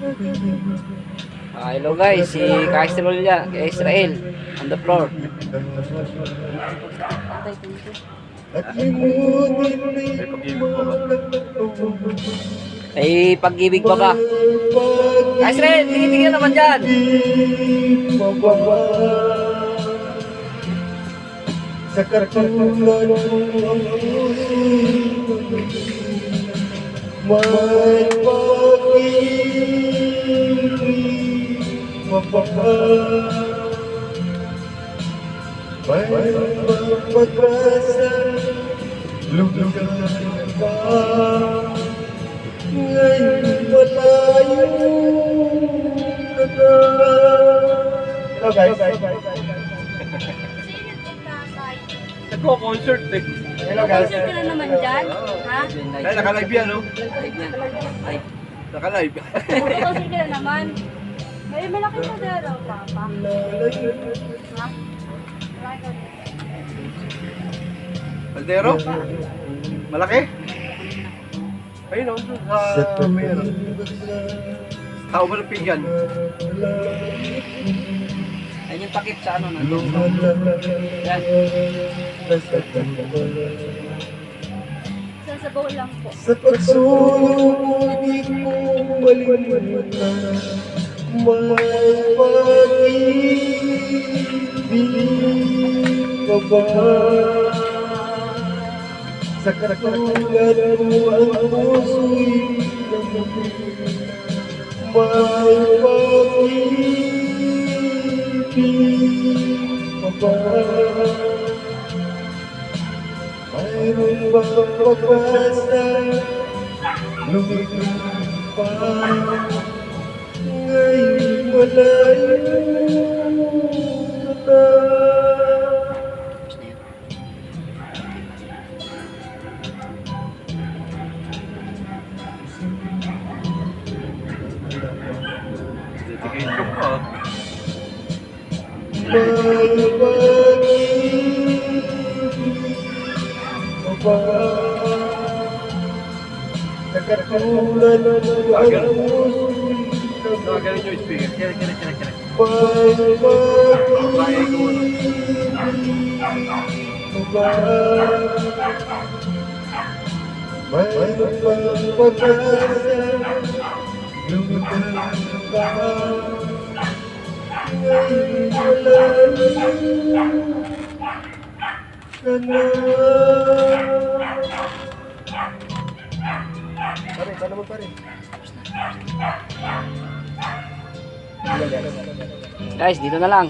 Hello guys, si Ka-Israel yan, Israel on the floor. May pag-ibig pa ba? Ka-Israel, tingin naman dyan. Sa katulad may pag-ibig mapapal, may pag-asa, lugar ka, ngayon malayo ka na. Hello guys. Nagko-concert eh. Hello guys. Concert ka na naman dyan? Ha? Ay, naka-live yan, no? Live yan. Live. Naka-live. Concert ka na naman. May malaki pa daw, Papa. Ha? Malaki ka. Baldero? Malaki? Ayun, no? Sa meron. Tao ba ng pinggan? Ayun yung takip sa ano na. Yan. Sasabaw lang po. Sa pagsulong di ko malimutan, may pag-ibig ka ba? Sa katulad mo ang puso'y damdamin, may pag-ibig ka ba? Mayroon bang pag-asa, lumikit pa, ngayon malayo na. Dedication ko, ah. May pag-ibig ka ba? Sa katulad mo ang puso'y Nakagaling yung speaker. Kira. may pag-ibig ka ba? Mayroon bang pag-asa, lumikit ka, ngayon malayo ka na. Pare, paano mo pare? Guys, dito na lang.